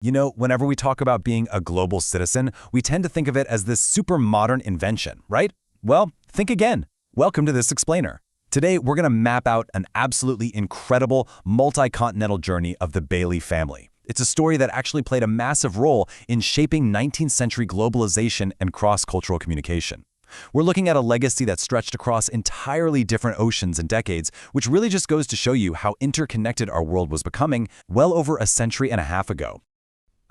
You know, whenever we talk about being a global citizen, we tend to think of it as this super modern invention, right? Well, think again. Welcome to This Explainer. Today, we're going to map out an absolutely incredible multi-continental journey of the Bailey family. It's a story that actually played a massive role in shaping 19th century globalization and cross-cultural communication. We're looking at a legacy that stretched across entirely different oceans and decades, which really just goes to show you how interconnected our world was becoming well over a century and a half ago.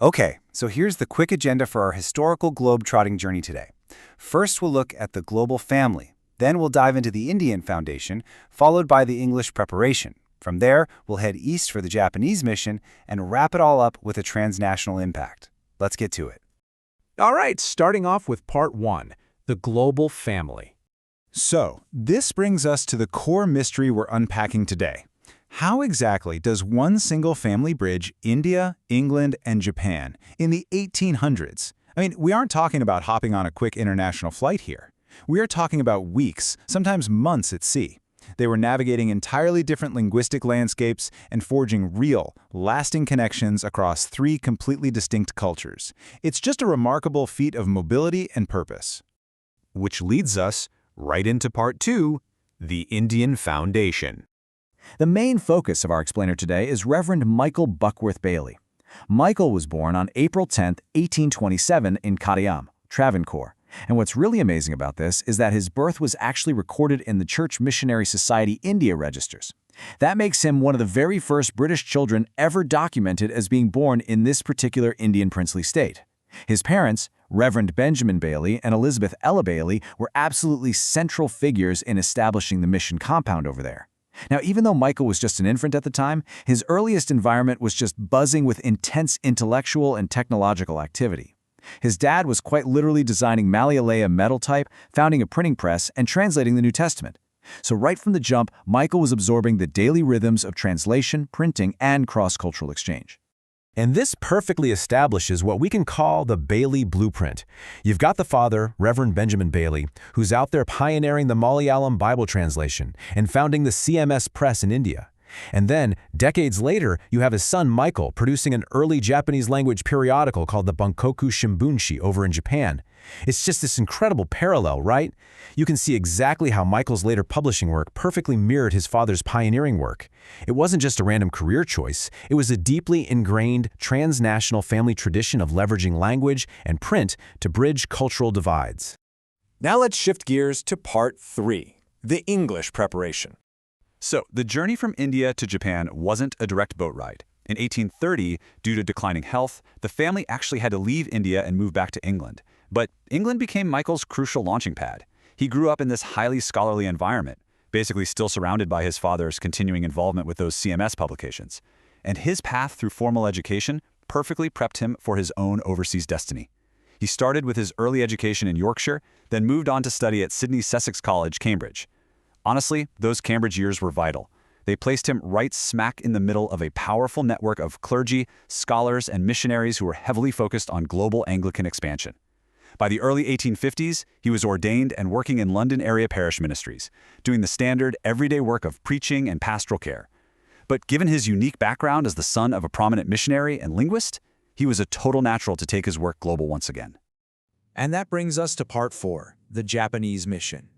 Okay, so here's the quick agenda for our historical globe-trotting journey today. First, we'll look at the global family. Then we'll dive into the Indian foundation, followed by the English preparation. From there, we'll head east for the Japanese mission and wrap it all up with a transnational impact. Let's get to it. All right, starting off with part one, the global family. So, this brings us to the core mystery we're unpacking today. How exactly does one single family bridge India, England, and Japan in the 1800s? I mean, we aren't talking about hopping on a quick international flight here. We are talking about weeks, sometimes months at sea. They were navigating entirely different linguistic landscapes and forging real, lasting connections across three completely distinct cultures. It's just a remarkable feat of mobility and purpose. Which leads us right into part two, the Indian foundation. The main focus of our explainer today is Reverend Michael Buckworth Bailey. Michael was born on April 10, 1827 in Kottayam, Travancore. And what's really amazing about this is that his birth was actually recorded in the Church Missionary Society India registers. That makes him one of the very first British children ever documented as being born in this particular Indian princely state. His parents, Reverend Benjamin Bailey and Elizabeth Ella Bailey, were absolutely central figures in establishing the mission compound over there. Now, even though Michael was just an infant at the time, his earliest environment was just buzzing with intense intellectual and technological activity. His dad was quite literally designing Malayalaya metal type, founding a printing press, and translating the New Testament. So right from the jump, Michael was absorbing the daily rhythms of translation, printing, and cross-cultural exchange. And this perfectly establishes what we can call the Bailey blueprint. You've got the father, Reverend Benjamin Bailey, who's out there pioneering the Malayalam Bible translation and founding the CMS press in India. And then, decades later, you have his son Michael producing an early Japanese language periodical called the Bunkoku Shimbunshi over in Japan. It's just this incredible parallel, right? You can see exactly how Michael's later publishing work perfectly mirrored his father's pioneering work. It wasn't just a random career choice, it was a deeply ingrained transnational family tradition of leveraging language and print to bridge cultural divides. Now let's shift gears to part three, the English preparation. So, the journey from India to Japan wasn't a direct boat ride. In 1830, due to declining health, the family actually had to leave India and move back to England. But England became Michael's crucial launching pad. He grew up in this highly scholarly environment, basically still surrounded by his father's continuing involvement with those CMS publications. And his path through formal education perfectly prepped him for his own overseas destiny. He started with his early education in Yorkshire, then moved on to study at Sydney's Essex College, Cambridge. Honestly, those Cambridge years were vital. They placed him right smack in the middle of a powerful network of clergy, scholars, and missionaries who were heavily focused on global Anglican expansion. By the early 1850s, he was ordained and working in London area parish ministries, doing the standard, everyday work of preaching and pastoral care. But given his unique background as the son of a prominent missionary and linguist, he was a total natural to take his work global once again. And that brings us to part four, the Japanese mission.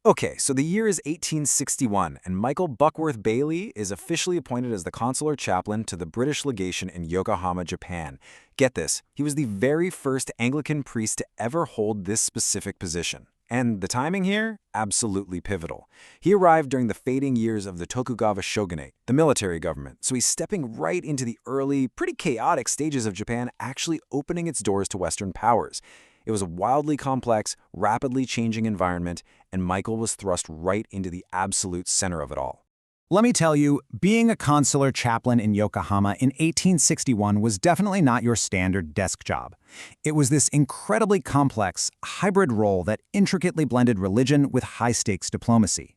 Okay, so the year is 1861, and Michael Buckworth Bailey is officially appointed as the Consular Chaplain to the British legation in Yokohama, Japan. Get this, he was the very first Anglican priest to ever hold this specific position. And the timing here? Absolutely pivotal. He arrived during the fading years of the Tokugawa shogunate, the military government, so he's stepping right into the early, pretty chaotic stages of Japan actually opening its doors to Western powers. It was a wildly complex, rapidly changing environment, and Michael was thrust right into the absolute center of it all. Let me tell you, being a consular chaplain in Yokohama in 1861 was definitely not your standard desk job. It was this incredibly complex, hybrid role that intricately blended religion with high-stakes diplomacy.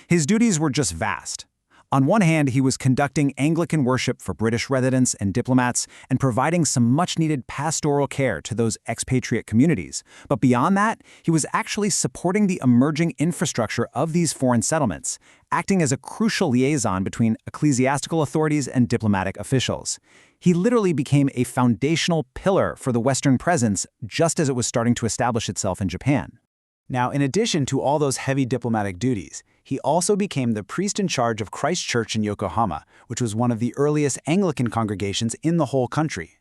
His duties were just vast. On one hand, he was conducting Anglican worship for British residents and diplomats and providing some much-needed pastoral care to those expatriate communities. But beyond that, he was actually supporting the emerging infrastructure of these foreign settlements, acting as a crucial liaison between ecclesiastical authorities and diplomatic officials. He literally became a foundational pillar for the Western presence just as it was starting to establish itself in Japan. Now, in addition to all those heavy diplomatic duties, he also became the priest in charge of Christ Church in Yokohama, which was one of the earliest Anglican congregations in the whole country.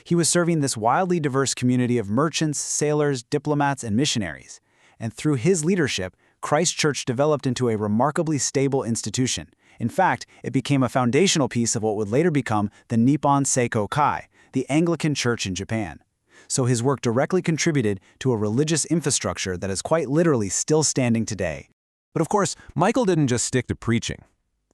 He was serving this wildly diverse community of merchants, sailors, diplomats, and missionaries. And through his leadership, Christ Church developed into a remarkably stable institution. In fact, it became a foundational piece of what would later become the Nippon Seiko Kai, the Anglican Church in Japan. So his work directly contributed to a religious infrastructure that is quite literally still standing today. But of course, Michael didn't just stick to preaching.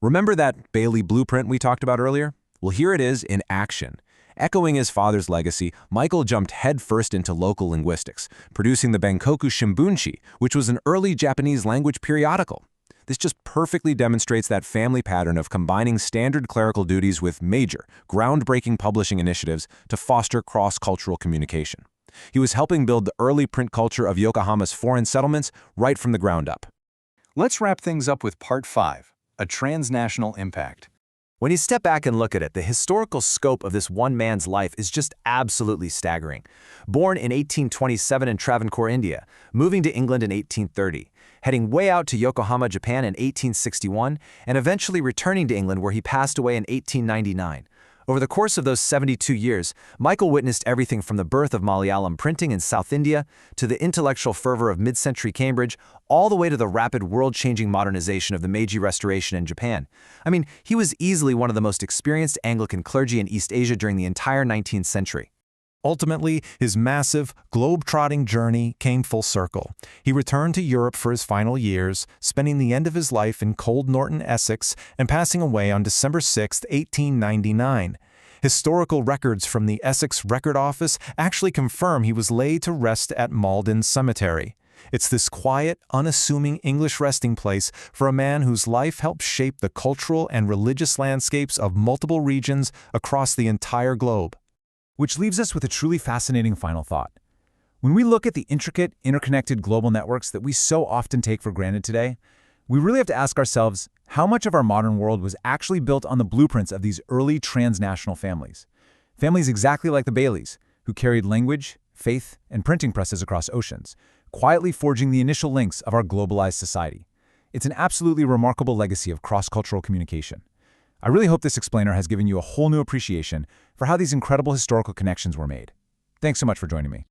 Remember that Bailey blueprint we talked about earlier? Well, here it is in action. Echoing his father's legacy, Michael jumped headfirst into local linguistics, producing the Bankoku Shimbunshi, which was an early Japanese language periodical. This just perfectly demonstrates that family pattern of combining standard clerical duties with major, groundbreaking publishing initiatives to foster cross-cultural communication. He was helping build the early print culture of Yokohama's foreign settlements right from the ground up. Let's wrap things up with Part 5, a transnational impact. When you step back and look at it, the historical scope of this one man's life is just absolutely staggering. Born in 1827 in Travancore, India, moving to England in 1830, heading way out to Yokohama, Japan in 1861, and eventually returning to England where he passed away in 1899. Over the course of those 72 years, Michael witnessed everything from the birth of Malayalam printing in South India to the intellectual fervor of mid-century Cambridge, all the way to the rapid world-changing modernization of the Meiji Restoration in Japan. I mean, he was easily one of the most experienced Anglican clergy in East Asia during the entire 19th century. Ultimately, his massive, globe-trotting journey came full circle. He returned to Europe for his final years, spending the end of his life in Cold Norton, Essex, and passing away on December 6, 1899. Historical records from the Essex Record Office actually confirm he was laid to rest at Malden Cemetery. It's this quiet, unassuming English resting place for a man whose life helped shape the cultural and religious landscapes of multiple regions across the entire globe. Which leaves us with a truly fascinating final thought. When we look at the intricate, interconnected global networks that we so often take for granted today, we really have to ask ourselves how much of our modern world was actually built on the blueprints of these early transnational families. Families exactly like the Baileys, who carried language, faith, and printing presses across oceans, quietly forging the initial links of our globalized society. It's an absolutely remarkable legacy of cross-cultural communication. I really hope this explainer has given you a whole new appreciation for how these incredible historical connections were made. Thanks so much for joining me.